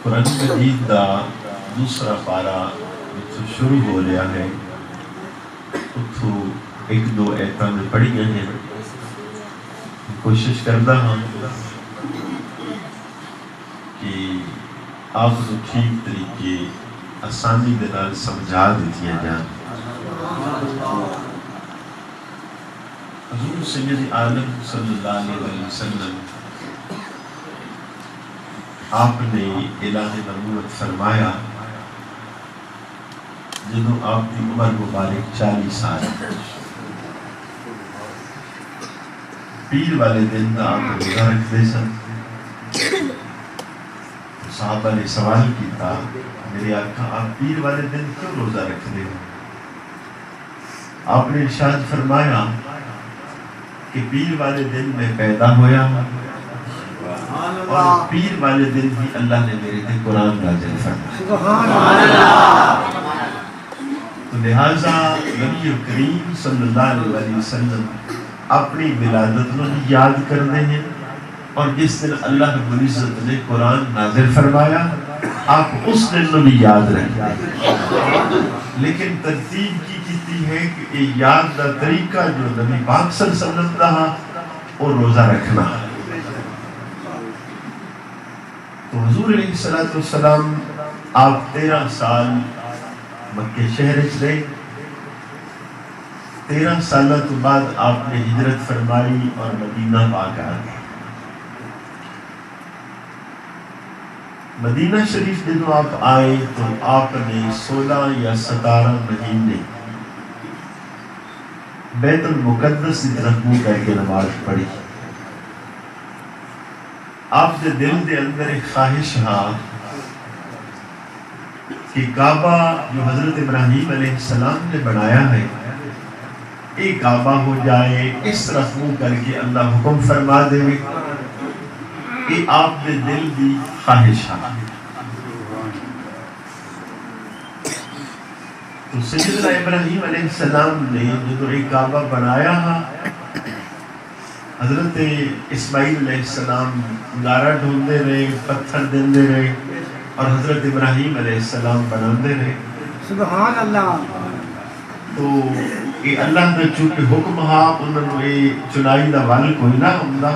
قرآن مجید دا دوسرا پارا شروع ہو رہا ہے، اتھو ایک دو ایتاں میں پڑھی ہیں۔ کوشش کرتا ہوں کہ آپ کو ٹھیک طریقے آسانی دے نال سمجھا دیتی جان۔ حضور سید عالم صلی اللہ علیہ وسلم آپ نے اعلان نبوت فرمایا جدوں آپ کی عمر مبارک 40 سال، پیر والے دن کا آپ روزہ رکھتے سن۔ صحابہ نے سوال کیا، میرے آقا آپ پیر والے دن کیوں روزہ رکھتے ہو؟ آپ نے ارشاد فرمایا کہ پیر والے دن میں پیدا ہویا اور پیر والے دن ہی اللہ نے میرے تے قرآن نازل فرمایا۔ تو لہٰذا نبی کریم صلی اللہ علیہ وسلم اپنی ولادت کو یاد کرتے ہیں، اور جس دن اللہ رب العزت نے قرآن نازل فرمایا آپ اس دن کو بھی یاد رکھتے ہیں۔ لیکن ترتیب کی کیتی ہے کہ یاد دا طریقہ جو نبی پاک صلی اللہ علیہ وسلم دا اور روزہ رکھنا۔ تو حضور علیہ السلام آپ 13 سال مکہ شہر وچ رہے، 13 سالہ تو بعد آپ نے ہجرت فرمائی اور مدینہ پاک آ گئے۔ مدینہ شریف جب آپ آئے تو آپ نے 16 یا 17 مہینے بیت المقدس کی طرف منہ کر کے نماز پڑھی۔ آپ کے دل کے اندر ایک خواہش ہاں کہ کعبہ جو حضرت ابراہیم علیہ السلام نے بنایا ہے ایک کعبہ ہو جائے، اس طرف منہ کر کے اللہ حکم فرما دے، یہ آپ کے دل کی خواہش ہے۔ تو سیدنا ابراہیم علیہ السلام نے جو ایک کعبہ بنایا ہے، حضرت اسماعیل علیہ السلام گارا ڈھونڈتے رہے، پتھر دیندے رہے، اور حضرت ابراہیم علیہ السلام بناندے رہے۔ سبحان اللہ۔ تو یہ اللہ نے چونکہ حکم ہا انہوں نے چنائی دا ول کوئی نہ ہوندا،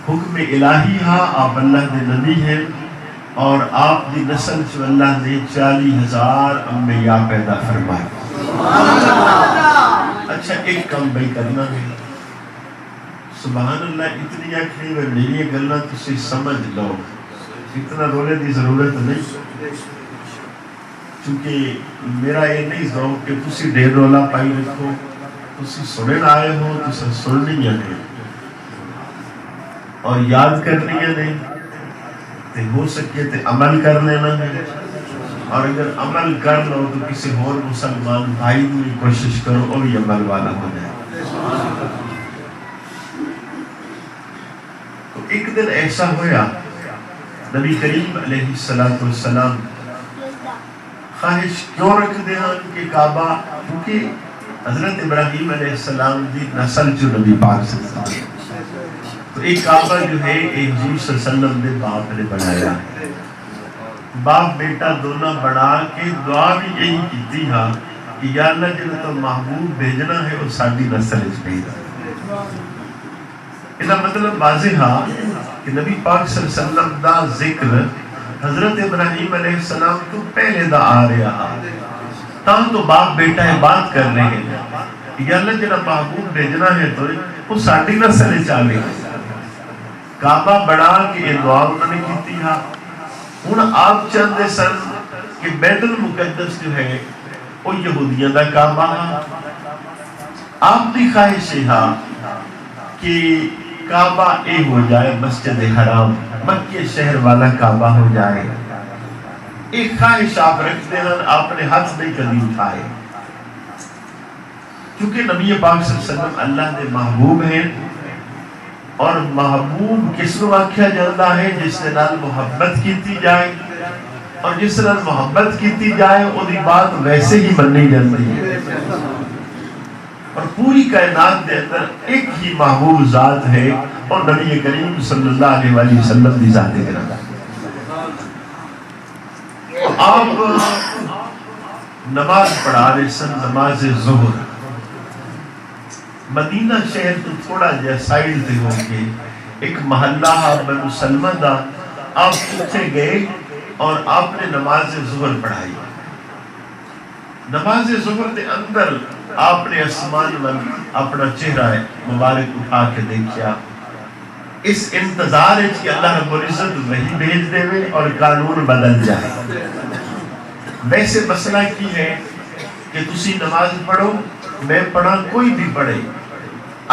حکم الہی ہا، آپ اللہ دے نبی ہیں، اور آپ دی نسل چ اللہ نے 40,000 انبیاء پیدا فرمائے۔ اچھا ایک کام بھائی کرنا ہے، سبحان اللہ اتنی آخری میں میری گلاں تسی سمجھ لو، اتنا رولے دی ضرورت نہیں، چونکہ میرا یہ نہیں ذوق کہ تسی ڈیر رولا پائی رکھو، تسی سنن آئے ہو، تسی سننی ہے اور یاد کرنی ہے نہیں، تے ہو سکے تے عمل کر لینا ہے، اور اگر عمل کر لو تو کسی اور مسلمان بھائی کی کوشش کرو اور بھی عمل والا ہو جائے۔ تو ایک دن ایسا ہویا، نبی کریم علیہ السلام خواہش کیوں رکھ دے ہیں کہ کعبہ، کیونکہ حضرت ابراہیم علیہ السلام دی نسل جو نبی پاک سے تھی، تو ایک کعبہ جو ہے ایک حضور صلی اللہ علیہ وسلم نے باپ نے بنایا ہے، باپ بیٹا دونوں بنا کے دعا بھی یہی کیتی ہے کہ یا اللہ جنہیں تو محبوب بھیجنا ہے اور ساری نسل اس بھیجنا۔ اس کا مطلب واضح ہے کہ نبی پاک صلی اللہ علیہ وسلم دا ذکر حضرت ابراہیم علیہ السلام تو پہلے دا آ رہا ہے، تاں تو باپ بیٹا ہے بات کر رہے ہیں یا اللہ جنہیں محبوب بھیجنا ہے تو وہ ساری نسل چالے کعبہ بڑھا کے یہ دعا انہوں نے کیتی ہے۔ ہن آپ چاہتے سن کہ بیت المقدس جو ہے وہ یہودیاں دا کعبہ ہے، آپ کی خواہش ہے کہ کعبہ اے ہو جائے مسجد حرام، مکہ شہر والا کعبہ ہو جائے، ایک خواہش آپ رکھتے ہیں، آپ نے ہاتھ نہیں کبھی اٹھائے، کیونکہ نبی پاک صلی اللہ علیہ وسلم اللہ نے محبوب ہیں، اور محبوب کس کو آکھیا جاتا ہے؟ جس کے نال محبت کیتی جائے، اور جس نال محبت کیتی جائے وہی بات ویسے ہی مننی جاتی ہے۔ اور پوری کائنات کے اندر ایک ہی محبوب ذات ہے، اور نبی کریم صلی اللہ علیہ وسلم کی ذات ہے۔ آپ نماز پڑھا رہے سن، نماز ظہر۔ مدینہ شہر تو تھوڑا جا سائڈ تے ہو کے ایک محلہ بنو سلمہ دا، آپ اتنے گئے اور آپ نے نماز ظہر پڑھائی۔ نماز ظہر دے اندر آپ نے آسمان میں اپنا چہرہ مبارک اٹھا کے دیکھا، اس انتظار ہے کہ اللہ رب العزت وحی بھیج دے اور قانون بدل جائے۔ ویسے مسئلہ کی ہے کہ تسی نماز پڑھو، میں پڑھا، کوئی بھی پڑھے،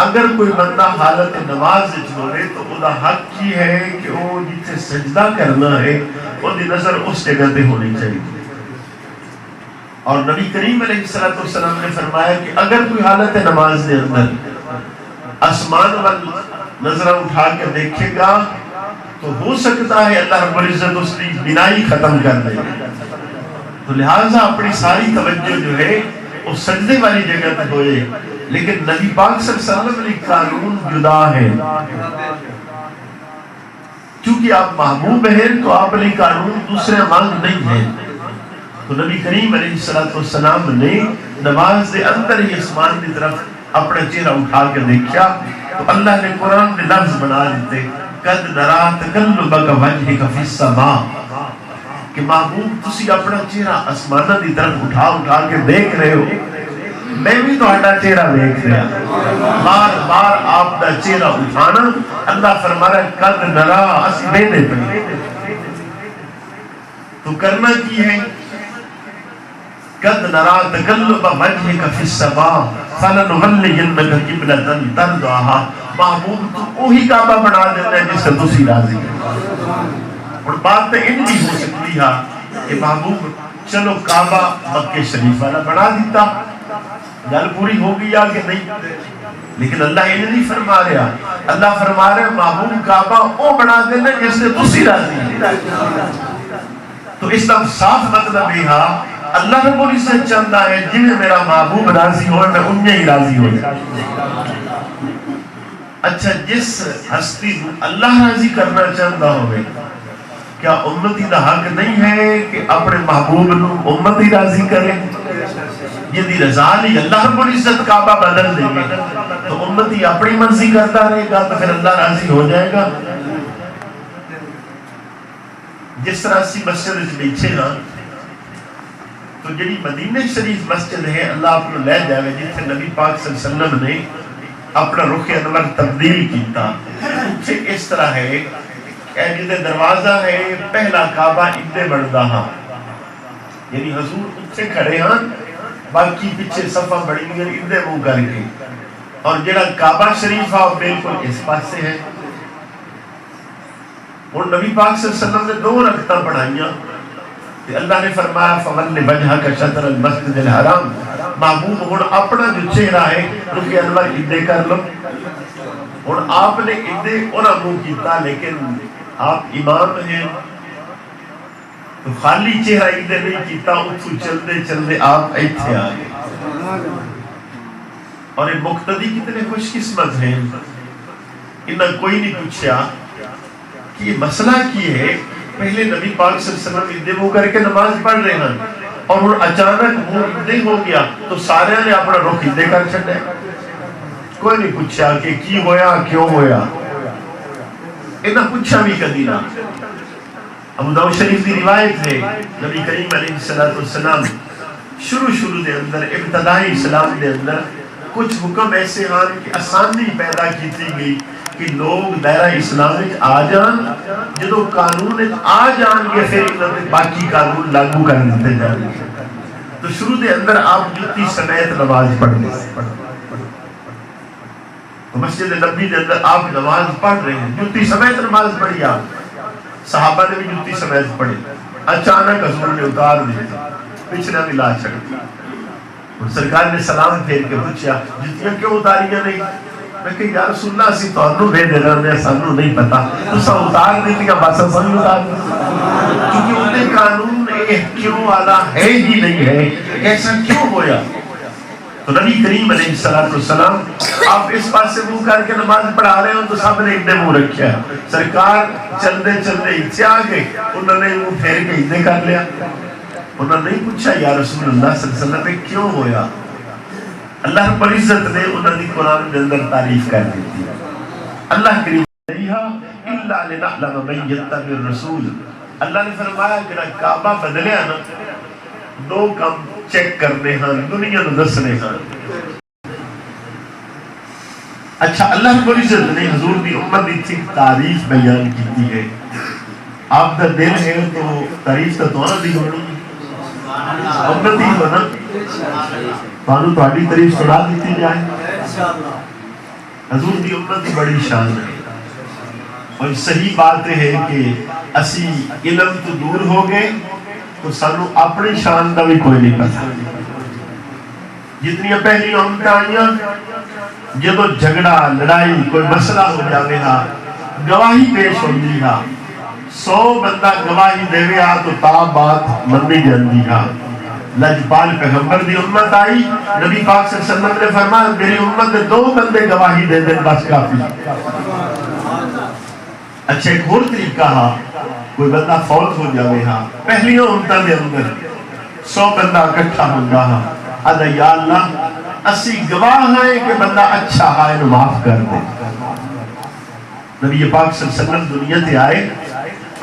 اگر کوئی بندہ حالت نماز ہوئے تو وہ حق کی ہے کہ وہ جتنے سجدہ کرنا ہے وہ دی نظر اس جگہ پہ ہونی چاہیے۔ اور نبی کریم علیہ السلام نے فرمایا کہ اگر کوئی حالت نماز کے اندر آسمان وال نظر اٹھا کے دیکھے گا تو ہو سکتا ہے اللہ رب العزت اس کی بینائی ختم کر دے، تو لہٰذا اپنی ساری توجہ جو ہے وہ سجدے والی جگہ پہ ہوئے۔ لیکن نبی پاک صلی اللہ علیہ وسلم کا قانون جدا ہے، کیونکہ آپ محبوب ہیں تو آپ نے قانون دوسرے مانگ نہیں ہے۔ تو نبی کریم علیہ السلام نے نماز دے اندر ہی آسمان کی طرف اپنا چہرہ اٹھا کے دیکھا تو اللہ نے قرآن میں لفظ بنا دیتے، قد نرا تقلبک وجہک فی السماء، کہ محبوب تسی اپنا چہرہ آسمانہ کی طرف اٹھا کے دیکھ رہے ہو، میں بھی تو ہٹا چہرہ دیکھ رہا، بار بار آپ کا چہرہ اٹھانا۔ اللہ فرما رہا ہے قد نرا، اسی میں نے پڑھی، تو کرنا کی ہے، قد نرا تقلب وجهك في السماء فلنولینک قبلۃ ترضاها، محبوب تو وہی کعبہ بنا دیتا ہے جس سے تسی راضی ہے۔ اور بات تو ان بھی ہو سکتی ہے کہ محبوب چلو کعبہ مکہ شریف والا بنا دیتا، گل پوری ہو گئی کہ نہیں، لیکن اللہ یہ نہیں فرما رہا، اللہ فرما رہا ہے محبوب کعبہ وہ بنا دینا جس سے تسی راضی ہے۔ تو اس کا صاف مطلب یہ ہے اللہ رب العزت چاہتا ہے جنہیں میرا محبوب راضی ہوئے میں انہیں ہی راضی ہو جائے۔ اچھا، جس ہستی اللہ راضی کرنا چاہتا ہوئے، کیا امتی دا حق نہیں ہے کہ اپنے محبوب نو امتی راضی کرے؟ یہ دی رضا نہیں، اللہ رب العزت کعبہ بدل دے گے تو امتی اپنی مرضی کرتا رہے گا تو پھر اللہ راضی ہو جائے گا۔ جس طرح سی مسجد بیچے نا، تو جڑی مدینہ شریف مسجد ہے اللہ اپنا لے جائے جتنے نبی پاک صلی اللہ علیہ وسلم نے اپنا رخ انور تبدیل کیتا، اسے اس طرح ہے کہ جدے دروازہ ہے پہلا کعبہ ادھے بڑھدا ہاں، یعنی حضور اتھے کھڑے ہاں، باقی پیچھے صفحہ بڑی گئے ادھے منہ کر کے، اور جڑا کعبہ شریف ہے بالکل اس پاس سے ہے۔ اور نبی پاک صلی اللہ علیہ وسلم نے 2 رکعتاں پڑھائیاں، اللہ نے فرمایا فَوَلِّ وَجْهَكَ شَطْرَ الْمَسْجِدِ الْحَرَامِ، محبوب ہن اپنا جو چہرہ ہے رخ انور ادھے کر لو۔ اور آپ نے ادھے انہاں منہ کیتا، لیکن آپ امام ہیں تو خالی چہرہ ادھے نہیں کیتا، اتھو چلدے چلدے آپ ایتھے آ گئے۔ اور یہ مقتدی کتنے خوش قسمت ہیں، انہاں کوئی نہیں پوچھا کہ یہ مسئلہ کی ہے، پہلے نبی پاک صلی اللہ علیہ وسلم ادھے منہ کر کے نماز پڑھ رہے ہیں اور وہ اچانک منہ ادھے ہو گیا تو سارے نے اپنا رخ ادھے کر چھڑے، کوئی نہیں پوچھا کہ کی ہویا کیوں ہویا، انہاں پوچھا بھی کدی نہ۔ ابو داؤد شریف کی روایت ہے نبی کریم علیہ السلام شروع دے اندر ابتدائی اسلام دے اندر کچھ حکم ایسے ہیں کہ آسانی پیدا کی گئی کہ لوگ دائرہ اسلام آ جان، جدو قانون آ جان گے پھر انہیں باقی قانون لاگو کر دیتے جائیں گے۔ تو شروع دے اندر آپ جتی سمیت نماز پڑھنے، تو مسجد نبی دے اندر آپ نماز پڑھ رہے ہیں، جتی سمیت نماز پڑھی، آپ صحابہ نے بھی جتی سمیت پڑھی، اچانک حضور نے اتار دی، پچھلا بھی لا چھڑ دی، اور سرکار نے سلام پھیر کے پوچھا جتیاں کیوں اتاریاں نہیں؟ میں کہ یا رسول اللہ اسی تو انہوں بے دے رہے ہیں، سانوں نہیں پتا، تو سا اتار دیتی کہ باسا سانوں اتار دیتی، کیونکہ انہیں قانون کیوں والا ہے ہی نہیں ہے، ایسا کیوں ہویا؟ تو نبی کریم علیہ السلام آپ اس پاس سے منہ کر کے نماز پڑھا رہے ہو تو سب نے ادھے منہ رکھیا، سرکار چلدے چلدے اتھے آ گئے، انہوں نے منہ پھیر کے ادھے کر لیا، انہوں نے نہیں پوچھا یا رسول اللہ صلی اللہ علیہ وسلم میں کیوں ہویا؟ اللہ رب العزت نے انہوں نے قرآن کے اندر تعریف کر دی تھی. اللہ کریم الا لنعلم من یتبع الرسول. اللہ نے فرمایا کہ کعبہ بدلیا نا دو کام چیک کرنے ہیں دنیا نو دسنے ہیں. اچھا اللہ رب العزت نے حضور دی امت دی تھی تعریف بیان کی ہے. آپ دا دل ہے تو تعریف تو دونوں دی ہونی امت ہی ہونا بانو تھوڑی تعریف سنا دیتی جائے. حضور دی امت دی بڑی شان ہے. اور صحیح بات ہے کہ اسی علم تو دور ہو گئے تو سانو اپنی شان کا بھی کوئی نہیں پتا. جتنی پہلی امت آئیاں جب جھگڑا لڑائی کوئی مسئلہ ہو جاوے ہا گواہی پیش ہوندی ہا 100 بندہ گواہی دے ہا تو تا بات منی جاندی ہا. لجپال پیغمبر دی امت آئی نبی پاک صلی اللہ علیہ وسلم نے فرمایا میری امت دے 2 بندے گواہی دے دیں بس کافی. اچھا ایک اور طریقہ ہا کوئی بندہ فوت ہو جاوے ہا پہلی امتوں دے اندر 100 بندہ اکٹھا ہوگا ہا ادا یا اللہ اسی گواہ ہیں کہ بندہ اچھا ہے انہوں معاف کر دے. نبی پاک صلی اللہ علیہ وسلم دنیا تے آئے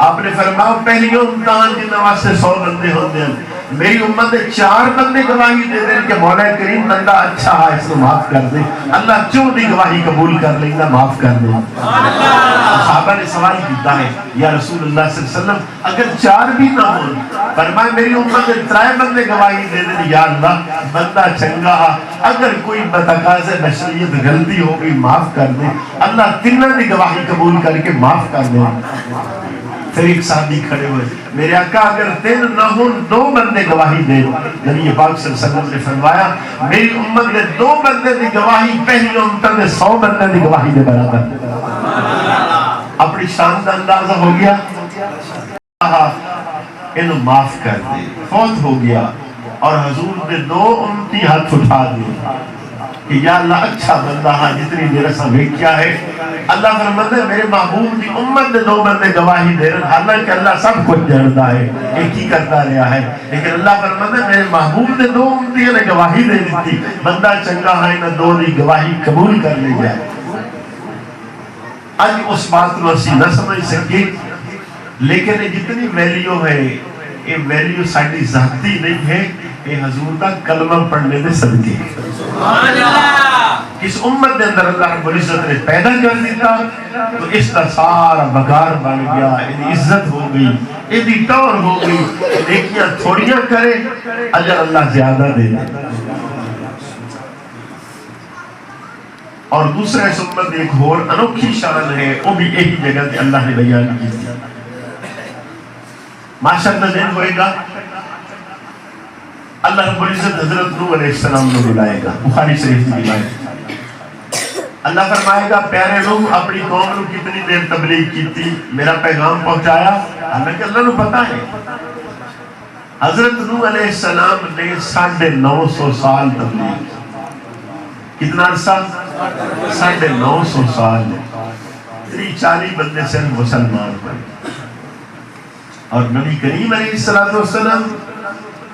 آپ نے فرمایا پہلی امتحان جن واسطے 100 بندے ہوتے ہیں میری امت دے 4 بندے گواہی دے دیں کہ مولا کریم بندہ اچھا ہے اس کو معاف کر دے. اللہ کیوں دی گواہی قبول کر لینا معاف کر دے. صحابہ نے سوال کیتا ہے یا رسول اللہ صلی اللہ علیہ وسلم اگر 4 بھی نہ ہوں فرمایا میری امت دے 3 بندے گواہی دے دیں یا اللہ بندہ چنگا اگر کوئی بتقاضے بشریت غلطی ہو گئی معاف کر دے. اللہ تینوں دی گواہی قبول کر کے معاف کر دے. پھر ایک صحابی کھڑے ہوئے میرے آقا اگر 3 نہ ہوں 2 بندے گواہی دے. نبی پاک صلی اللہ علیہ وسلم نے فرمایا میری امت نے 2 بندے دی گواہی پہلی امت نے 100 بندے دی گواہی دے برابر. اپنی شان کا اندازہ ہو گیا انہوں معاف کر دے. فوت ہو گیا اور حضور نے 2 امتی ہاتھ اٹھا دیے کہ یا اللہ اچھا بندہ ہاں جتنی دیر سے ویکھیا ہے. اللہ فرماتا ہے میرے محبوب دی امت نے 2 بندے گواہی دے رہے حالانکہ اللہ سب کچھ جانتا ہے ایک ہی کرتا رہا ہے لیکن اللہ فرماتا ہے میرے محبوب نے 2 امتیاں نے گواہی دے دیتی بندہ چنگا ہے نہ 2 دی گواہی قبول کر لے جائے. آج اس بات کو اسی نہ سمجھ سکے لیکن جتنی ویلیو ہے یہ ویلیو ساڑھی ذاتی نہیں ہے یہ حضور کا کلمہ پڑھنے دے صدقے. اس امت دے اندر اللہ رب العزت نے پیدا کر دیتا تو اس کا سارا بگار بن گیا یہ عزت ہو گئی یہ ٹور ہو گئی نیکیاں تھوڑیاں کرے اجر اللہ زیادہ دے دے. اور دوسرا اس امت ایک اور انوکھی شان ہے وہ بھی یہی جگہ تے اللہ نے بیان کی تھی. ماشاءاللہ دن ہوئے گا اللہ رب العزت حضرت نوح علیہ السلام نے بلائے گا. بخاری شریف میں روایت اللہ فرمائے گا پیارے نوح اپنی قوم کو کتنی دیر تبلیغ کی تھی میرا پیغام پہنچایا. حالانکہ اللہ نے پتا ہے حضرت نوح علیہ السلام نے 950 سال تبلیغ کتنا عرصہ 950 سال 40 بندے سے مسلمان ہوئے. اور نبی کریم علیہ السلام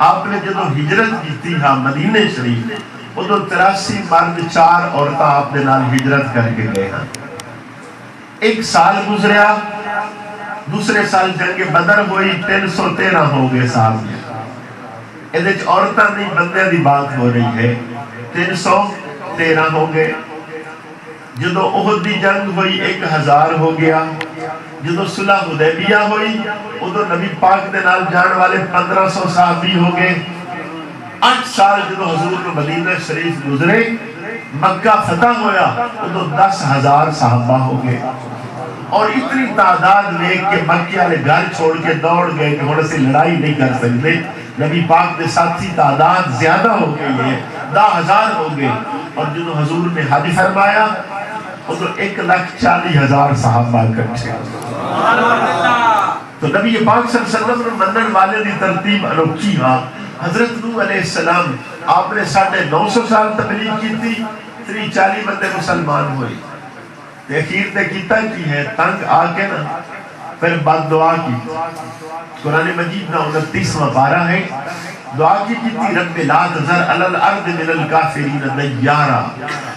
آپ نے جدو ہجرت کی تھی ہاں مدینہ شریف ادو 83 مرد 4 عورتیں آپ نے نال ہجرت کر کے گئے ہیں. 1 سال گزریا دوسرے سال جنگ بدر ہوئی 313 ہو گئے سال میں یہ عورتیں نہیں بندے دی بات ہو رہی ہے 313 ہو گئے. جدو احد دی جنگ ہوئی 1000 ہو گیا. جدو صلح حدیبیہ ہوئی ادو نبی پاک دے نال جان والے 1500 صحابی ہو گئے. 8 سال جدو حضور نے مدینہ شریف گزرے مکہ فتح ہویا ادو 10,000 صحابہ ہو گئے. اور اتنی تعداد لے کے مکہ والے گھر چھوڑ کے دوڑ گئے کہ ہن اسی لڑائی نہیں کر سکتے. نبی پاک دے ساتھی تعداد زیادہ ہو گئی ہے 10,000 ہو گئے. اور جدو حضور نے حج فرمایا تو 1,40,000 صحابہ اکٹھے. تو نبی پاک صلی اللہ علیہ وسلم نے منن والے دی ترتیب انوکھی ہاں. حضرت نوح علیہ السلام آپ نے 950 سال تبلیغ کی تھی 40 بندے مسلمان ہوئے. اخیر تے کیتا کی ہے تنگ آ کے نا پھر بعد دعا کی. قرآن مجید کا 29واں پارہ ہے. دعا کی تھی رب لا تذر علی الارض من الکافرین دیارا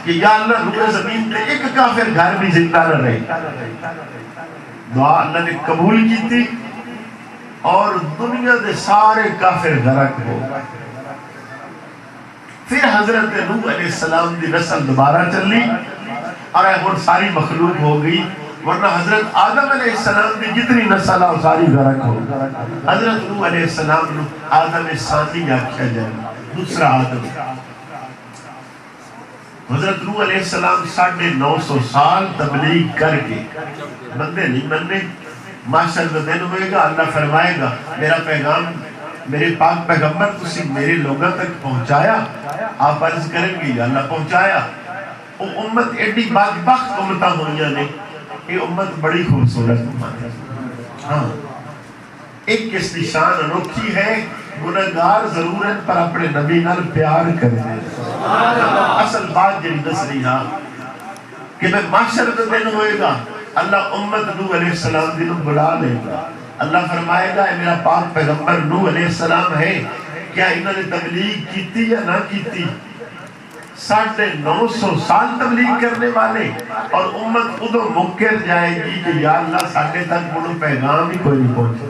کہ یا اللہ روئے زمین پہ ایک کافر گھر بھی زندہ نہ رہے. دعا اللہ نے قبول کی تھی اور دنیا دے سارے کافر غرق ہو. پھر حضرت نوح علیہ السلام دی نسل دوبارہ چلی اور وہ ساری مخلوق ہو گئی، ورنہ حضرت آدم علیہ السلام کی جتنی نسل آؤ ساری غرق ہو. حضرت نوح علیہ السلام نے آدم ثانی آکھیا جائے، دوسرا آدم. حضرت نوح علیہ السلام 950 سال تبلیغ کر کے بندے نہیں بننے. معاشر کا دن ہوئے گا، اللہ فرمائے گا میرا پیغام میرے پاک پیغمبر تسی میرے لوگوں تک پہنچایا؟ آپ عرض کریں گے یا اللہ پہنچایا. وہ امت ایڈی بدبخت امتاں ہوئیاں نے، یہ امت بڑی خوبصورت امت ہے. ہاں ایک کس کی شان انوکھی ہے، گنہگار ضرورت پر اپنے نبی نال پیار کرنے. اصل بات جڑی دس رہی ہاں کہ میں محشر کا دن ہوئے گا، اللہ امت نوح علیہ السلام دی نو بلا لے گا. اللہ فرمائے گا اے میرا پاک پیغمبر نوح علیہ السلام ہے، کیا انہوں نے تبلیغ کیتی یا نہ کیتی؟ 950 سال تبلیغ کرنے والے، اور امت ادھو مکر جائے گی کہ یا اللہ ساڑھے تک وہ پیغام ہی کوئی نہیں پہنچے.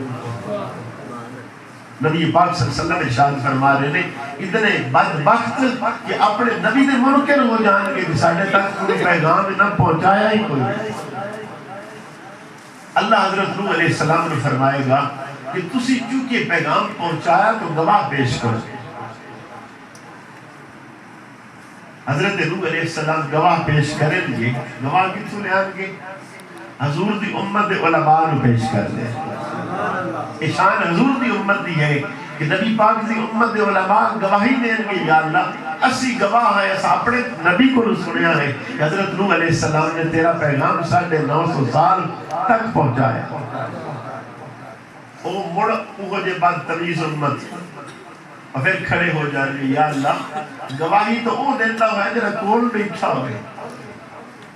نبی پاک صلی اللہ علیہ وسلم ارشاد فرما رہے ہیں اتنے بدبخت کہ اپنے نبی دے منکر ہو جان گے کہ ساڑھے تک وہ پیغام نہ پہنچایا ہی کوئی نہیں. اللہ حضرت نوح علیہ السلام نے فرمائے گا کہ تسی چونکہ پیغام پہنچایا تو گواہ پیش کرو. حضرت نوح علیہ السلام گواہ پیش کریں گے. گواہ کتوں لے آن گے؟ حضور دی امت دے علماء نو پیش کر دے. شان حضور دی امت دی ہے کہ نبی پاک دی امت دے علماء گواہی دیں گے یا اللہ اسی گواہ ہیں، اس اپنے نبی کو سنیا ہے کہ حضرت نوح علیہ السلام نے تیرا پیغام 950 سال تک پہنچایا. وہ مڑ وہ جے بدتمیز امت اور پھر کھڑے ہو جائیں یا اللہ گواہی تو وہ دیتا ہوا ہے جرا کول بیٹھا ہوئے،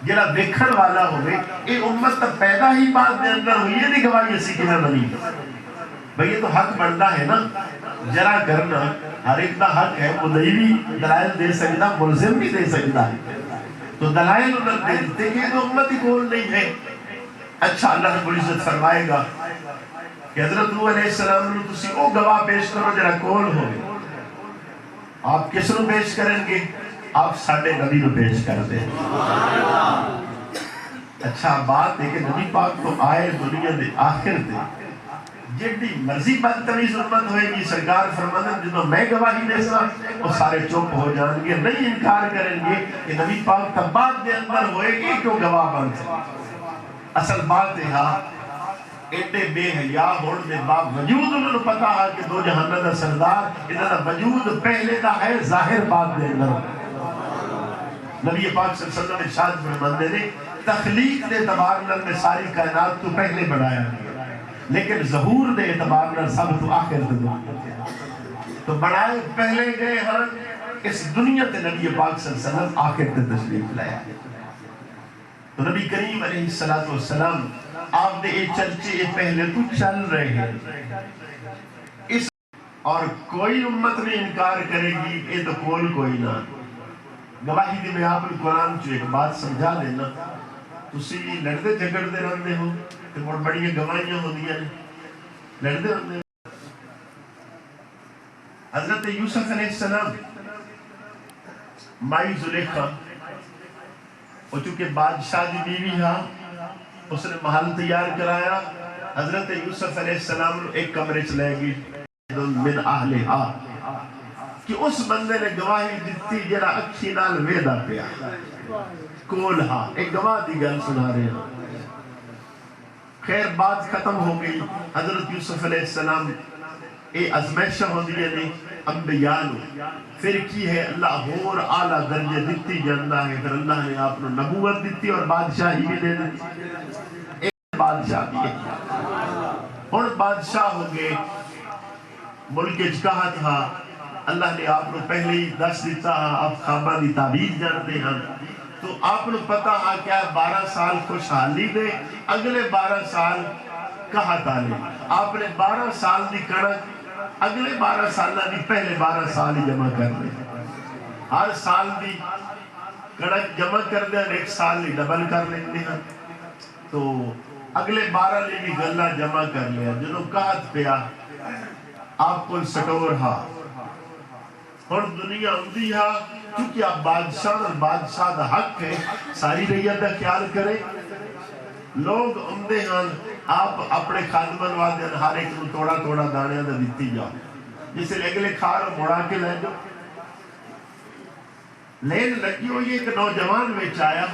جرا دیکھن والا ہوئے. یہ امت تب پیدا ہی بات دے اندر ہوئی ہے، نہیں گواہی اسی کی نہ بنی. بھئی یہ تو حق بنتا ہے نا جرا کرنا، ہر ایک دا حق ہے. مدعی بھی دلائل دے سکتا، ملزم بھی دے سکتا ہے، تو دلائل انہوں نے دیتے کہ تو امت ہی کول نہیں ہے. اچھا اللہ رب العزت فرمائے گا کہ حضرت نوح علیہ السلام نے تسی او گواہ پیش کرو جرا کول ہوئے. آپ کس نو پیش کریں گے؟ آپ ساڑھے نبی نو پیش کر دیں. اچھا بات ہے کہ نبی پاک تو آئے دنیا دے آخر دے جڑی مرضی بدتمیز امت ہوئے گی، سرکار فرمانا جنہوں میں گواہی دے سا وہ سارے چپ ہو جائیں گے، نہیں انکار کریں گے کہ نبی پاک تبات دے اندر ہوئے گی کیوں گواہ بن سا. اصل بات ہے ہاں ایڈے بے حیا ہوڑ دے باوجود انہوں نے پتا ہے کہ دو جہانہ دا سردار انہوں نے وجود پہلے دا ہے ظاہر بات دے اندر. نبی پاک صلی اللہ علیہ وسلم ارشاد فرماندے نے تخلیق دے اعتبار میں ساری کائنات تو پہلے بڑھایا لیکن ظہور دے اعتبار میں سب تو آخر دے تو بڑھائے پہلے گئے ہاں. اس دنیا تے نبی پاک صلی اللہ علیہ وسلم آخر تے تشریف لائے. تو نبی کریم علیہ السلام آپ دے چرچے پہلے تو چل رہے ہیں اس اور کوئی امت نہیں انکار کرے گی اے تو کوئی نہ. گواہی دی میں آپ قرآن چو ایک بات سمجھا دینا. تسی لڑتے جھگڑتے رہتے ہو تو بڑھ بڑی گواہیاں ہو دیا لڑتے رہتے. حضرت یوسف علیہ السلام مائی زلیخا وہ چونکہ بادشاہ دی بیوی ہاں اس نے محل تیار کرایا. حضرت یوسف علیہ السلام نے ایک کمرے چلے گی من اہلہا کہ اس بندے نے گواہی دیتی جرا اکھی نال ویدہ پیا کول ہاں ایک گواہ دی گل سنا رہے ہیں. خیر بات ختم ہو گئی. حضرت یوسف علیہ السلام اے ازمائشہ ہو دیئے نے انبیاء نے پھر کی ہے اللہ اور اعلیٰ درجہ دیتی جاندہ ہے. پھر اللہ نے آپ نے نبوت دیتی اور بادشاہی بھی دے دیتی. ایک بادشاہ بھی اور بادشاہ ہو گئے ملک کہا تھا اللہ نے آپ نے پہلے ہی دس دیتا آپ خوابہ دی تعبیر جانتے ہیں تو آپ نے پتا کیا 12 سال خوشحالی دے اگلے 12 سال کہا تالے آپ نے 12 سال دی کڑک اگلے 12 سالہ دی پہلے 12 سال ہی جمع کر لیں. ہر سال دی کڑک جمع کر دیں، ایک سال ہی ڈبل کر لیتے ہیں تو اگلے 12 لی بھی گلہ جمع کر لیا. جنہوں کہت پیا آپ کو سٹور ہا اور دنیا اندی ہا، کیونکہ آپ بادشاہ اور بادشاہ دا حق ہے ساری ریت دا خیال کریں. لوگ اندے ہیں، آپ اپنے خادمن وادے ہر ایک کو توڑا توڑا دانے دا دیتی جاؤ، جسے اگلے کھار موڑا کے لے جاؤ. لین لگی ہوئی ایک نوجوان میں چایا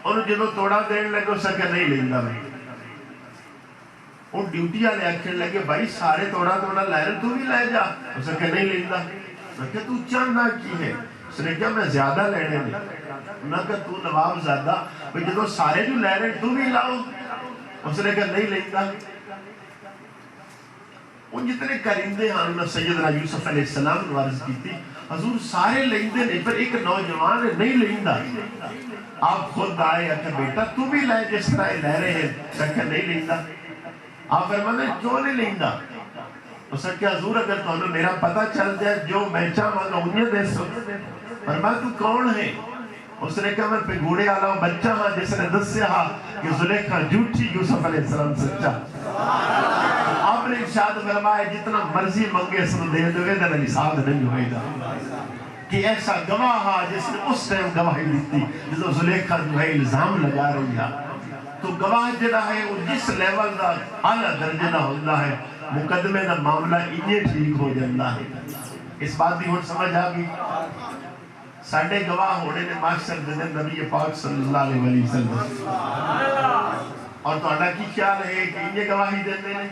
انہوں جنہوں توڑا دین لگے اسے کہ نہیں لیندہ میں. ان ڈیوٹی آلے آکھیں لگے بھائی سارے توڑا توڑا لے رہے تو بھی لے جا، اسے کہ نہیں لیندہ. میں کہ تو چاندہ کی ہے، اس نے کہا میں زیادہ لینے نہیں. انہوں نے کہا تو نواب زیادہ، بھئی جنہوں سارے جو لے رہے تو بھی لاؤ، اس نے کہا نہیں لیندہ. ان جتنے کرندے ہیں انہوں نے سیدنا یوسف علیہ السلام نے عرض کی تھی حضور سارے لیندے نہیں پر ایک نوجوان نہیں لیندہ. آپ خود آئے کہ بیٹا تو بھی لائے جس طرح لے رہے ہیں، سکھا نہیں لیندہ. آپ فرمانے کیوں نہیں لیندہ؟ اس نے کہا حضور اگر تو انہوں میرا پتہ چل جائے جو میں چاہ مانگا انہیں دے سو. فرمایا تو کون ہے؟ اس نے کہا میں پیگوڑے آلہ ہوں بچہ ہاں جس نے دس سے ہاں کہ زلیخا جھوٹی یوسف علیہ السلام سچا. آپ نے ارشاد فرمایا جتنا مرضی منگے سن دے دوے دن نصاب نہیں ہوئے گا کہ ایسا گواہ ہاں جس نے اس ٹائم گواہی دیتی جس نے زلیخا جو ہے الزام لگا رہی ہے. تو گواہ جڑا ہے وہ جس لیول دا اعلیٰ درجہ نہ ہوتا ہے مقدمے دا معاملہ انہیں ٹھیک ہو جاتا ہے. اس بات بھی ہون سمجھ آگئی. ساڑھے گواہ ہونے نے معاشر دنے نبی پاک صلی اللہ علیہ وسلم اور تو اللہ کی خیال ہے کہ انہیں گواہی دینے نے.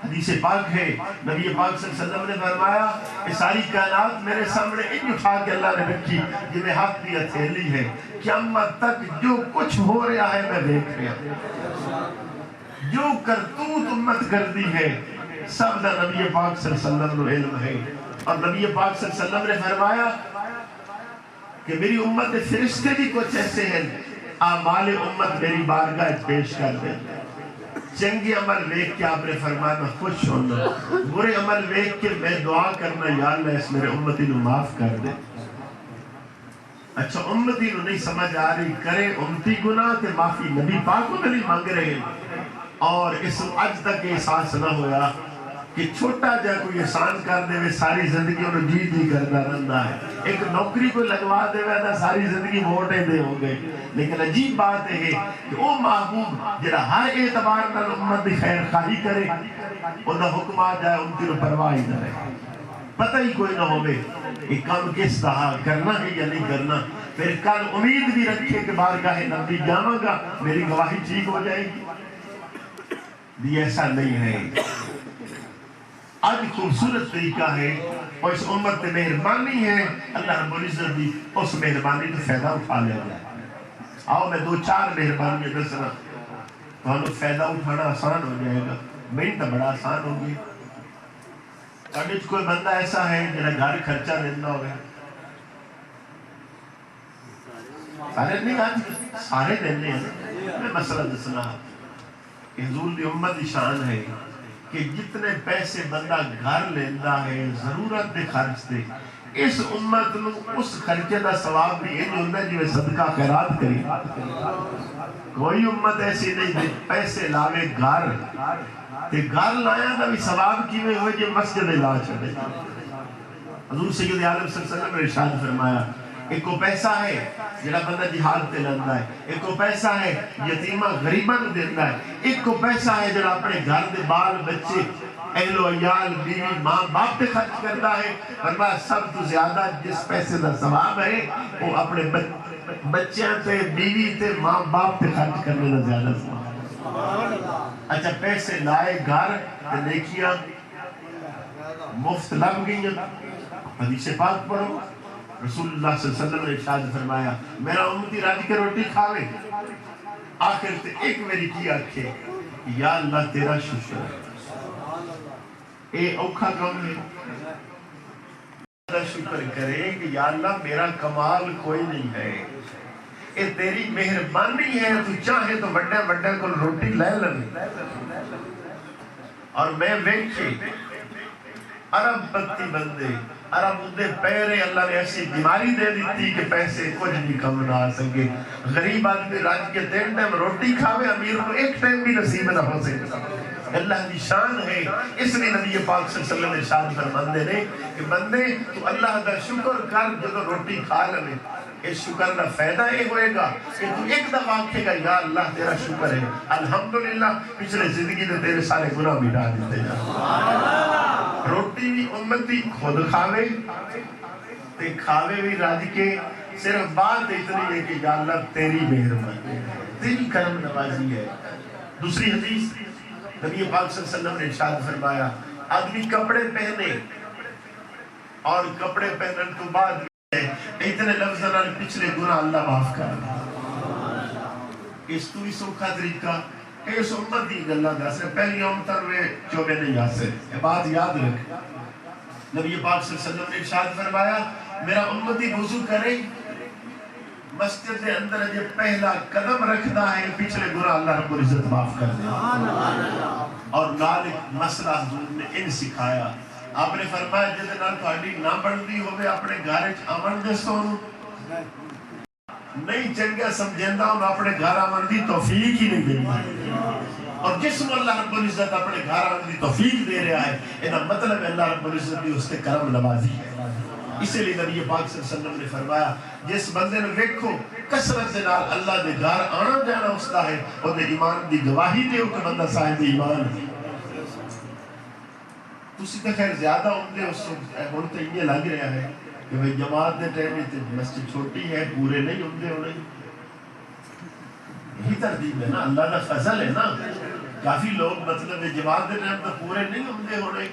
حدیث پاک ہے نبی پاک صلی اللہ علیہ وسلم نے فرمایا کہ ساری کائنات میرے سامنے ان اٹھا کے اللہ نے رکھی جن میں حق کی ہتھیلی ہے. قیامت تک جو کچھ ہو رہا ہے میں دیکھ رہا، جو کرتوت امت کر دی ہے سب دا نبی پاک صلی اللہ علیہ وسلم نے علم ہے. اور نبی پاک صلی اللہ علیہ وسلم نے فرمایا کہ میری امت فرشتے بھی کچھ ایسے ہیں اعمال امت میری بارگاہ پیش کر دیں. چنگی عمل ویک کے آپ نے فرمایا میں خوش ہونا، برے عمل ویک کے میں دعا کرنا یا اللہ اس میرے امتی نو معاف کر دے. اچھا امتی نو نہیں سمجھ آ رہی کرے امتی گناہ تے معافی نبی پاک کو نہیں مانگ رہے ہیں اور اس اج تک احساس نہ ہویا کہ چھوٹا جا کوئی احسان کر دے وے ساری زندگی انہوں جی کرنا رہندا ہے. ایک نوکری کو لگوا دے وے نا ساری زندگی ووٹیں دے ہو گئے. لیکن عجیب بات ہے کہ وہ محبوب جڑا ہر اعتبار نال امت دی خیر خواہی کرے انہا حکم آ جائے ان کی پرواہ ہی نہ رہے، پتہ ہی کوئی نہ ہوئے ایک کام کس طرح کرنا ہے یا نہیں کرنا. پھر کل امید بھی رکھے کہ بارگاہ نبی جاواں گا میری گواہی ٹھیک ہو جائے گی. یہ ایسا نہیں ہے. آج خوبصورت طریقہ ہے اور اس امت میں مہربانی ہے اللہ رب العزت بھی اس مہربانی کا فائدہ اٹھا لے جائے. آؤ میں 2-4 مہربانی دسنا تو ہمیں فائدہ اٹھانا آسان ہو جائے گا. محنت بڑا آسان ہوگی. اگر کوئی بندہ ایسا ہے جنہیں گھر خرچہ دینا ہوگا سارے نہیں آج سارے دینے ہیں. میں مسئلہ دسنا کہ حضور دی امت دی شان ہے کہ جتنے پیسے بندہ گھر لیندہ ہے ضرورت دے خرچ دے اس امت نو اس خرچے دا ثواب بھی یہ ہوتا ہے جو صدقہ خیرات کری. کوئی امت ایسی نہیں دے پیسے لاوے گھر تے گھر لایا دا بھی ثواب کیویں ہوئے جو مسجد لا چھڑے. حضور سید عالم صلی اللہ علیہ وسلم نے ارشاد فرمایا ایک کو پیسہ ہے جڑا بندہ جہاد تے لڑدا ہے، ایک کو پیسہ ہے یتیمہ غریباں نوں دیندا ہے، ایک کو پیسہ ہے جڑا اپنے گھر دے بال بچے اہل و عیال بیوی ماں باپ تے خرچ کرتا ہے. فرمایا سب تو زیادہ جس پیسے دا ثواب ہے وہ اپنے بچیاں تے بیوی تے ماں باپ تے خرچ کرنے دا زیادہ ثواب. اچھا پیسے لائے گھر تے نیکیاں مفت لگ گئی. حدیث پاک پڑھو رسول اللہ صلی اللہ علیہ وسلم نے ارشاد فرمایا میرا امتی راج کے روٹی کھاوے آخر تے ایک میری کی آکھے یا اللہ تیرا شکر ہے. اے اوکھا کم ہے شکر کرے کہ یا اللہ میرا کمال کوئی نہیں ہے، اے تیری مہربانی ہے. تو چاہے تو بڑے بڑے کو روٹی لے لے اور میں ویکھے عرب پتی بندے عرب اندے پیرے اللہ نے ایسی بیماری دے دیتی کہ پیسے کچھ بھی کم نہ آ سکے. غریب آدمی راج کے 3 ٹائم روٹی کھاوے, امیر کو 1 ٹائم بھی نصیب نہ ہو سکے. اللہ کی شان ہے. اس لیے نبی پاک صلی اللہ علیہ وسلم نے شان فرماندے نے کہ بندے تو اللہ کا شکر کر جب روٹی کھا لے. اس شکر کا فائدہ یہ ہوئے گا کہ تو ایک دفعہ آنکھے گا یا اللہ تیرا شکر ہے, الحمدللہ پچھلے زندگی نے تیرے سارے گناہ مٹا دیتے جا. روٹی بھی امتی خود کھاوے تے کھاوے بھی راج کے. صرف بات اتنی ہے کہ یا اللہ تیری مہربانی تیری کرم نوازی ہے. دوسری حدیث نبی پاک صلی اللہ علیہ وسلم نے ارشاد فرمایا آدمی کپڑے پہنے اور کپڑے پہننے تو بعد اتنے لفظ پچھلے گناہ اللہ معاف کر. اس تو بھی سوکھا طریقہ اس امت دی گلا دس پہلی امتر میں جو میں نہیں آسے یہ بات یاد رکھ. نبی پاک صلی اللہ علیہ وسلم نے ارشاد فرمایا میرا امتی وضو کرے مسجد کے اندر جو پہلا قدم رکھتا ہے پچھلے گناہ اللہ رب العزت معاف کر دے. اور نال مسئلہ حضور نے ان سکھایا. آپ نے فرمایا جیسے نال تھوڑی نہ بڑھتی ہوئے اپنے گھر امن دے سونو نہیں چنگا سمجھندا ہوں اپنے گھر آمن دی توفیق ہی نہیں دے. اور جس کو اللہ رب العزت اپنے گھر آمن دی توفیق دے رہا ہے یہ مطلب اللہ رب العزت بھی اس کے کرم نوازی ہے. اسی لیے نبی پاک صلی اللہ علیہ وسلم نے فرمایا جس بندے نے دیکھو کثرت سے نال اللہ دے گھر آنا جانا اس کا ہے اور دے ایمان دی گواہی دے کہ بندہ صاحب ایمان ہے. تسی تو خیر زیادہ ہوندے اس ہن تو یہ لگ رہا ہے کہ بھئی جماعت دے ٹائم تے مسجد چھوٹی ہے پورے نہیں ہوندے ہونے. یہی ترتیب ہے نا, اللہ کا فضل ہے نا. کافی لوگ مطلب جماعت دے ٹائم تو پورے نہیں ہوندے ہونے.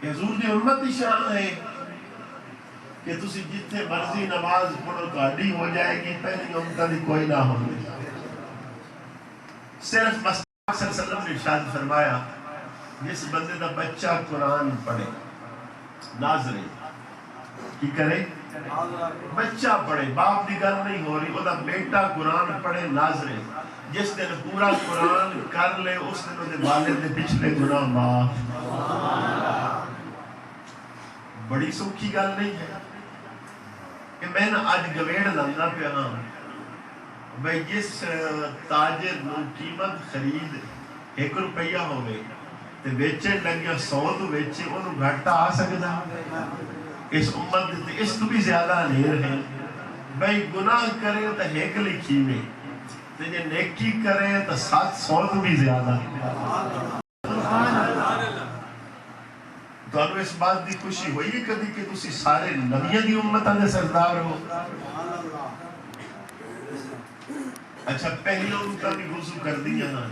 حضور دی امت کی شان ہے کہ تسی جتنے مرضی نماز پڑھو تہاڈی ہو جائے گی پہلی امت دی کوئی نہ ہوندی. صرف مصطفیٰ صلی اللہ علیہ وسلم نے ارشاد فرمایا جس بندے دا بچہ قرآن پڑھے ناظرے کی کرے بچہ پڑھے باپ دی گل نہیں ہو رہی وہ دا بیٹا قرآن پڑھے ناظرے جس دن پورا قرآن کر لے اس دن وہ دے والد دے پچھلے گناہ معاف. بڑی سوکھی گل نہیں ہے کہ میں نے آج گویڑ لنگا پہ ہاں بھئی جس تاجر نو قیمت خرید 1 روپیہ ہوئے تے بیچے لگیا 100 تو بیچے انہوں گھٹا آ سکتا. اس امت اس تو بھی زیادہ انیر ہے. بھئی گناہ کرے تو 1 لکھی میں تے جے نیکی کرے تو 700 تو بھی زیادہ. تو انہوں اس بات دی خوشی ہوئی ہے کبھی کہ تسی سارے نبیوں دی امتاں دے سردار ہو. اچھا پہلی امتاں بھی وضو کر دیا نا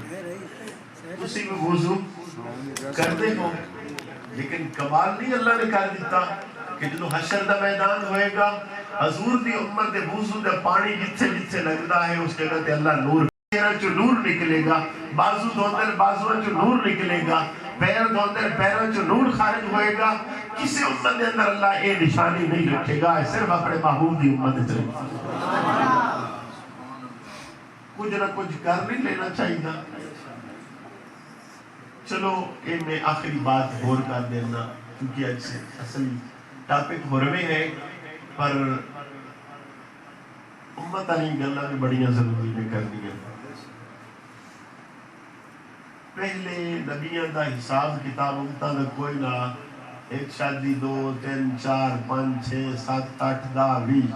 تسی بھی وضو کرتے ہو لیکن کمال نہیں اللہ نے کر دیتا کہ جدو حشر دا میدان ہوئے گا حضور دی امت دے وضو دا پانی جتھے جتھے لگتا ہے اس جگہ تے اللہ نور چو نور نکلے گا. بازو دھوندر بازو چو نور نکلے گا. پیر دھوندر پیروں چو نور خارج ہوئے گا. کسی امت دے اندر اللہ یہ نشانی نہیں رکھے گا صرف اپنے محبوب دی امت دے کچھ نہ کچھ کر نہیں لینا چاہیے. چلو یہ میں آخری بات غور کر دینا کیونکہ آج سے اصل ٹاپک ہو رہے ہیں پر امت آئی گلہ میں بڑیاں ضروری میں کر دیا. پہلے نبیاں دا حساب کتاب امتہ دا کوئی نہ 1 شادی 2 3 4 5 6 7 8 10 20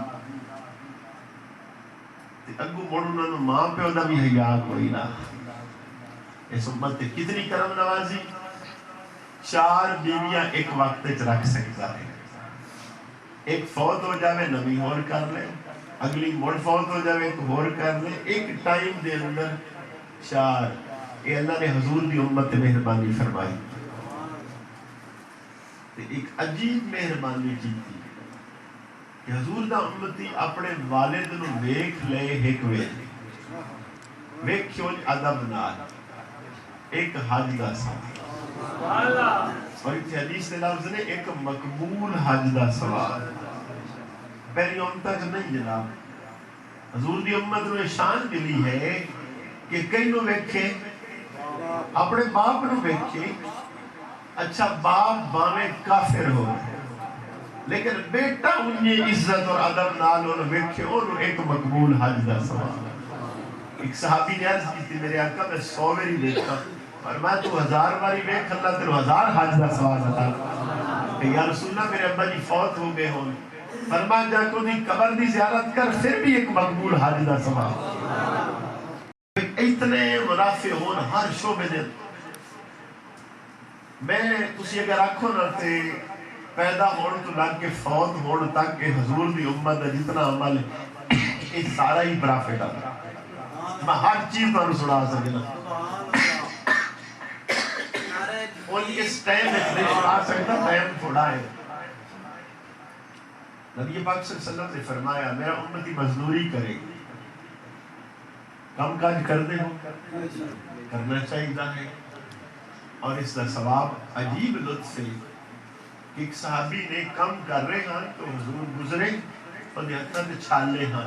اگو موڑنا نو ماں پہ ہوتا بھی حیاء کوئی نہ. اس امت تے کتنی کرم نوازی 4 بیویاں ایک وقت رکھ سکتا ہے. ایک فوت ہو جاوے نبی اور کر لے اگلی موڑ فوت ہو جاوے ایک اور کر لے ایک ٹائم دے اندر 4. اے اللہ نے حضور دی امت مہربانی فرمائی ایک عجیب مہربانی کی تھی کہ حضور دا امتی اپنے والد نو ویکھ لے ایک ویکھ کیوں ادب نال ایک حج دا ثواب اور ایک حدیث کے لفظ نے ایک مقبول حج دا ثواب. پہلی امتہ جو نہیں جناب حضور دی امت نے شان ملی ہے کہ کئی نو ویکھے اپنے باپ نو ویکھے اچھا باپ باویں کافر ہو لیکن بیٹا انہیں عزت اور ادب نال انہوں ویکھے انہوں ایک مقبول حج دا ثواب۔ ایک صحابی نے عرض کی تھی میرے آقا میں 100 باری دیکھتا اور میں تو 1000 باری ویکھ اللہ تیرے 1000 حج دا ثواب عطا کہ یا رسول اللہ میرے ابا جی فوت ہو گئے ہوں فرمایا جا کو دی قبر دی زیارت کر پھر بھی ایک مقبول حج دا ثواب۔ اتنے منافع ہون ہر شعبے دے میں تسی اگر آکھو نہ تے پیدا ہون تو لگ کے فوت ہون تک کہ حضور دی امت ہے جتنا عمل ہے یہ سارا ہی پرافٹ آتا میں ہر چیز پر سنا سکنا اور اس ٹائم میں سنا سکتا ٹائم تھوڑا ہے۔ نبی پاک صلی اللہ علیہ وسلم نے فرمایا میرا امتی مزدوری کرے کم کاج کر دے کرنا چاہیے ہے اور اس کا ثواب عجیب لطف ہے کہ ایک صحابی نے کم کر رہے ہیں تو حضور گزرے اور ہاتھ چھالے ہیں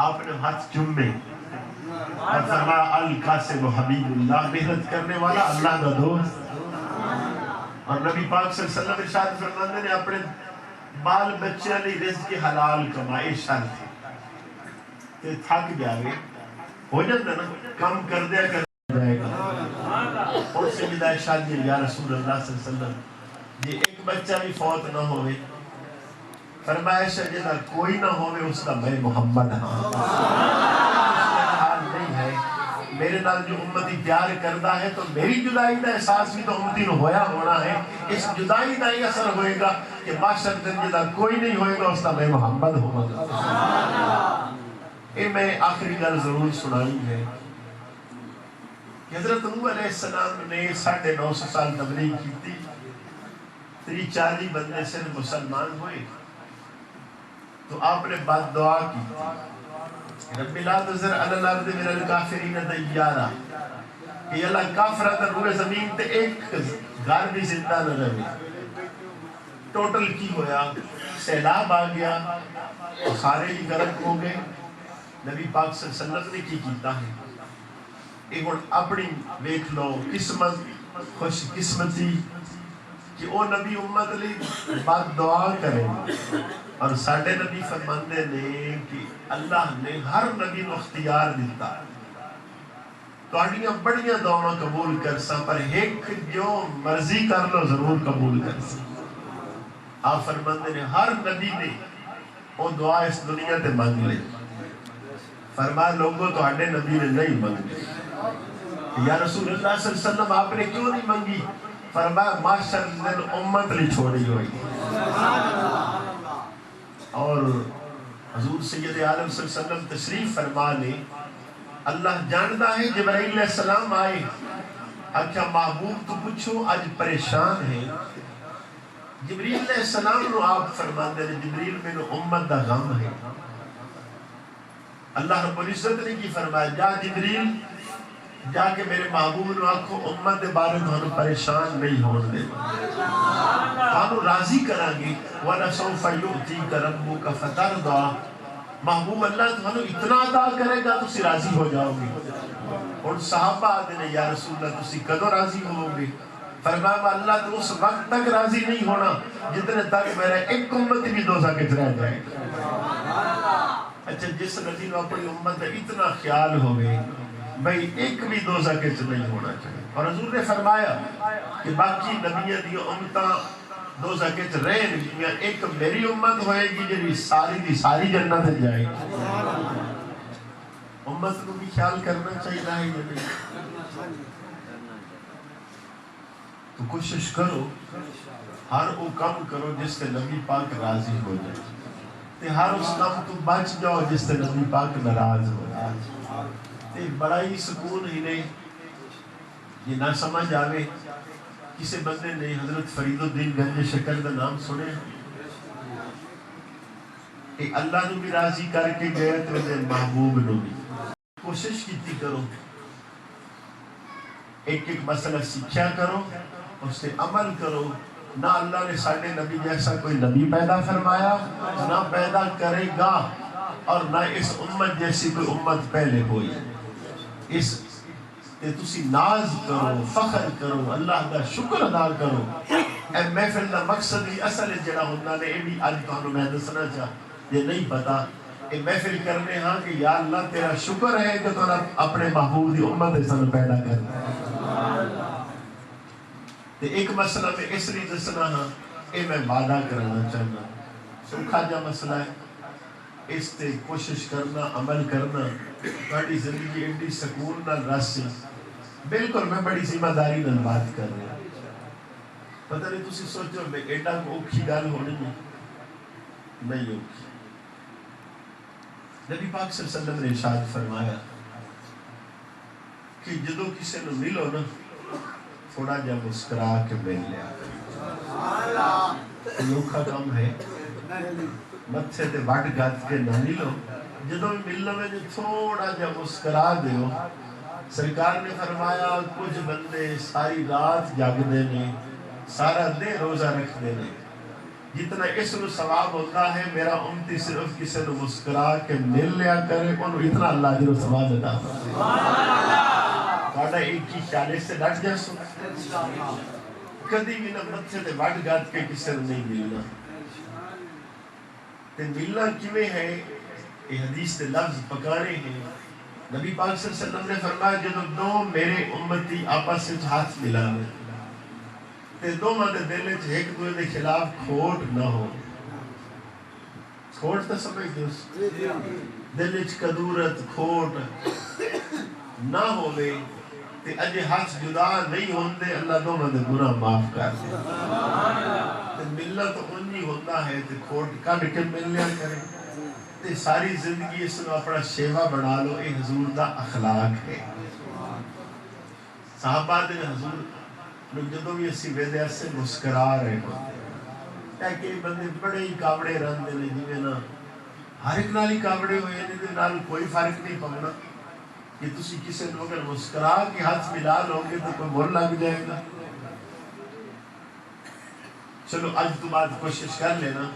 آپ نے ہاتھ چومے اور فرمایا القاسم حبیب اللہ محنت کرنے والا اللہ کا دوست اور نبی پاک صلی اللہ علیہ وسلم ارشاد فرماندے نے اپنے بال بچے علی رزق حلال کمائے شرط تے تھک جاوے ہو جاتا نا کم کر دیا کر جائے گا اور سے بدائے شاد یا رسول اللہ صلی اللہ علیہ وسلم یہ ایک بچہ بھی فوت نہ ہوئے فرمائش ہے جیسا کوئی نہ ہوئے اس کا میں محمد ہاں حال نہیں ہے میرے نال جو امتی پیار کردہ ہے تو میری جدائی دا احساس بھی تو امتی نو ہویا ہونا ہے اس جدائی دا ہی اثر ہوئے گا کہ معاشر دن جدا کوئی نہیں ہوئے گا اس کا میں محمد ہوگا۔ یہ میں آخری گل ضرور سنائی ہے کہ حضرت نوح علیہ السلام نے 950 سال تبلیغ کی تھی 40 بندے سے مسلمان ہوئے تو آپ نے بات دعا کی رب لا تذر علی الارض من الکافرین دیارا کہ اللہ کافرات روئے زمین تے ایک گھر بھی زندہ نہ رہے ٹوٹل کی ہویا سیلاب آ گیا سارے ہی غرق ہو گئے نبی پاک صلی اللہ علیہ وسلم نے کی کیتا ہے ایک اور اپنی ویکھ لو قسمت خوش قسمتی کہ وہ نبی امت لی بات دعا کرے اور ساڑھے نبی فرماندے نے کہ اللہ نے ہر نبی کو اختیار دیتا تو آڑیاں بڑیاں دعا قبول کرسا پر ایک جو مرضی کر لو ضرور قبول کرسا آپ فرماندے نے ہر نبی نے وہ دعا اس دنیا تے مانگ لے فرمایا لوگوں تو آڑے نبی نے نہیں مانگے یا رسول اللہ صلی اللہ علیہ وسلم آپ نے کیوں نہیں مانگی فرمایا معاشر دن امت لی چھوڑی ہوئی اور حضور سید عالم صلی اللہ علیہ وسلم تشریف فرما لے اللہ جاندہ ہے جبرائیل علیہ السلام آئے اچھا محبوب تو پوچھو آج پریشان ہے جبریل علیہ السلام نو آپ فرما دے جبریل میں نو امت دا غم ہے اللہ رب العزت نے کی فرمایا جا جبریل جا کے میرے محبوب نو آکھو امت دے بارے تھانو پریشان نہیں ہون دے تھانو راضی کرانگے وَلَسَوْفَ يُؤْتِيكَ رَبُّكَ فَتَرْضَى محبوب اللہ تھانو اتنا عطا کرے گا تو سی راضی ہو جاؤ گے اور صحابہ آدھے نے یا رسول اللہ تسی کدو راضی ہو گے فرمایا اللہ تو اس وقت تک راضی نہیں ہونا جتنے تک میرا ایک امت بھی دوزہ کے رہ جائے اچھا جس نبی نے اپنی امت میں اتنا خیال ہوئے بھئی ایک بھی دوزہ کے نہیں ہونا چاہیے اور حضور نے فرمایا کہ باقی نبیہ دی امتاں دوزہ کے رہے نہیں ایک میری امت ہوئے گی جنہی ساری دی ساری جنت جائے گی امت کو بھی خیال کرنا چاہیے ہے یا نہیں تو کوشش کرو ہر وہ کام کرو جس سے نبی پاک راضی ہو جائے تے ہر اس کام تو بچ جاؤ جس سے نبی پاک ناراض ہو جائے تے بڑا ہی سکون ہی نہیں یہ نہ سمجھ آوے کسی بندے نے حضرت فرید الدین گنج شکر کا نام سنے کہ اللہ نے بھی راضی کر کے گئے تو دے محبوب نو بھی کوشش کیتی کرو ایک ایک مسئلہ سیکھیا کرو اس سے عمل کرو نہ اللہ نے ساڑھے نبی جیسا کوئی نبی پیدا فرمایا نہ پیدا کرے گا اور نہ اس امت جیسی کوئی امت پہلے ہوئی اس تے تسی ناز کرو، فخر کرو، اللہ دا شکر ادا کرو. اے محفل دا مقصد بھی اصل جڑا ہوندہ نے اے بھی آج تانوں میں دسنا چاہ یہ نہیں پتا. اے محفل کرنے ہاں کہ یا اللہ تیرا شکر ہے کہ تو اپنے محبوب دی امت سن پیدا کرنا. تے ایک مسئلہ میں اس لیے دسنا ہاں اے میں وعدہ کرنا چاہنا سوکھا جا مسئلہ ہے اس تے کوشش کرنا عمل کرنا بڑی زندگی ایڈی سکون نہ راسی. بالکل میں بڑی ذمہ داری نال بات کر رہا ہوں. پتہ نہیں تسی سوچو میں ایڈا کو اوکھی گل ہونی ہے نہیں اوکھی. نبی پاک صلی اللہ علیہ وسلم نے ارشاد فرمایا کہ جدو کسی نے ملو نا تھوڑا جا مسکرا کے مل لیا. لوکھا کم ہے متھے تے وٹ گت کے نہ ملو. جدو ملنا میں تھوڑا جا مسکرا دیو. سرکار نے فرمایا کچھ بندے ساری رات جاگدے نے سارا دن روزہ رکھ دینے جتنا اس کو ثواب ہوتا ہے میرا امتی صرف کسی نے مسکرا کے مل لیا کرے انہوں اتنا اللہ جی رو ثواب عطا فرمائے. ایک کی 40 سے ڈٹ جاسو کدی بھی نہ متھے تے وٹ گات کے کسی نے نہیں ملنا. تے ملنا کیویں ہے یہ حدیث تے لفظ پکانے ہیں. نبی پاک صلی اللہ علیہ وسلم نے فرمایا جدو دو میرے امتی آپس سے ہاتھ ملا تے دو مدے دل وچ ایک دوسرے دے خلاف کھوٹ نہ ہو. کھوٹ تو سمجھ دو دل وچ کدورت کھوٹ نہ ہوے تے اجے ہاتھ جدا نہیں ہوندے اللہ دو مدے گناہ معاف کر دے. تے ملنا تو انہی ہوتا ہے تے کھوٹ کڈ کے مل لیا کرے تے ساری زندگی اس کو اپنا شیوا بنا لو. اے حضور دا اخلاق ہے. صحابہ دے حضور لوگ جدو بھی اسی ویدے سے مسکرا رہے ہوتے ہیں کہ بندے بڑے ہی کابڑے رہندے نے جویں نا ہر ایک نال ہی کابڑے ہوئے نے تے نال کوئی فرق نہیں پونا کہ تسی کسی نو اگر مسکرا کے ہاتھ ملا لو گے تو کوئی مول لگ جائے گا. چلو اج تو بعد کوشش کر لینا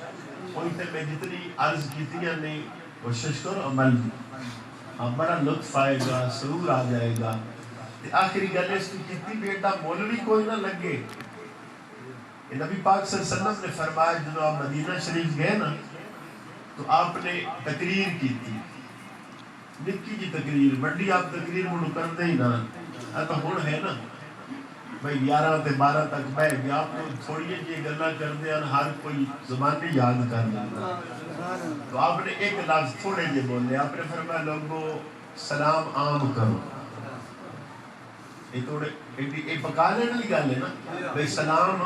کوئی تے میں جتنی عرض کیتیاں نہیں کوشش کرو عمل بڑا لطف آئے گا سرور آ جائے گا. آخری گل اس کی کتنی بیٹا مولوی کوئی نہ لگے. نبی پاک صلی اللہ علیہ وسلم نے فرمایا جب آپ مدینہ شریف گئے نا تو آپ نے تقریر کی تھی نکی جی تقریر بڑی آپ تقریر مجھے کرتے ہی نا تو ہون ہے نا بھائی 11 تے 12 تک بیٹھ گیا آپ کو تھوڑی جی گلہ کر دیا ہر کوئی زبان بھی یاد کر لیتا. تو آپ نے ایک لفظ تھوڑے جی بولے آپ نے فرمایا لوگوں سلام عام کرو. یہ پکانے والی گل ہے نا بھائی سلام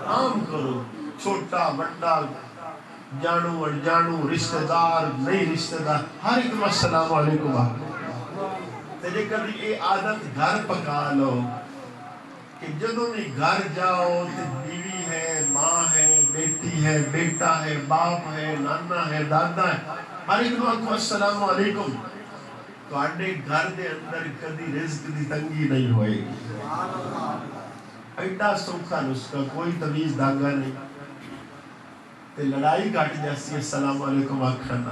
عام کرو. چھوٹا بڑا جانو انجانو رشتہ دار نہیں رشتہ دار ہر ایک میں السلام علیکم آخر. جے کبھی یہ عادت گھر پکا لو کہ جدوں بھی گھر جاؤ تو بیوی ہے ماں ہے بیٹی ہے بیٹا ہے باپ ہے نانا ہے دادا ہے ہر ایک کو السلام علیکم. تو آڈے گھر دے اندر کدی رزق دی تنگی نہیں ہوئے گی. ایڈا سوکھا نسخہ کوئی تمیز داغا نہیں تے لڑائی گھٹ جاسی السلام علیکم آکھنا.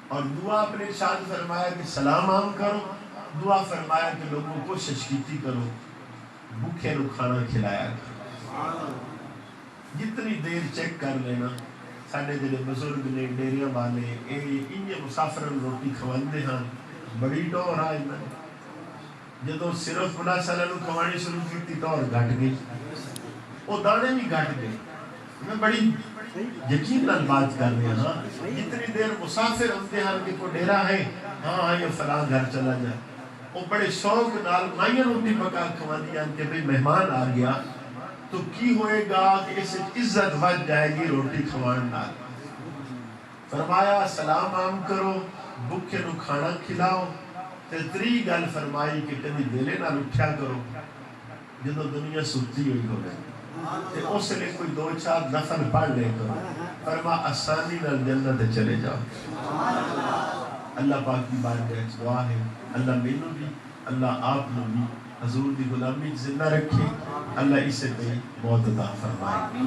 اور دعا اپنے ارشاد فرمایا کہ سلام عام کرو. دعا فرمایا کہ لوگوں کو کوشش کیتی کرو بھوکے نو کھانا کھلایا کرو. جتنی دیر چیک کر لینا ساڑھے جلے بزرگ نے ڈیریاں والے انہیں مسافرن روٹی کھواندے ہاں بڑی ٹور آئی میں جدو صرف بلا سالانو کھوانی شروع کی ٹور گھٹ گئی وہ دانے بھی گھٹ گئے. میں بڑی یقین نال بات کر رہے ہیں جتنی دیر مسافر امتحان کے کو ڈیرا ہے ہاں یہ فلاں گھر چلا جائے وہ بڑے شوق نال مائیں روٹی پکا کھواندی ہیں کہ بھئی مہمان آ گیا تو کی ہوئے گا کہ اس عزت بچ جائے گی روٹی کھوان نال. فرمایا سلام عام کرو بھوکے نو کھانا کھلاؤ. تری گل فرمائی کہ کبھی دلے نال اٹھیا کرو جدو دنیا ستی ہوئی ہو گئی اس لئے کوئی 2-4 نفل پڑھ لے کرو. فرما آسانی نال جنت چلے جاؤ. اللہ پاک کی بات دعا ہے اللہ مینوں بھی اللہ آپ نو بھی حضور دی غلامی زندہ رکھے. اللہ اسے پہ موت عطا فرمائے.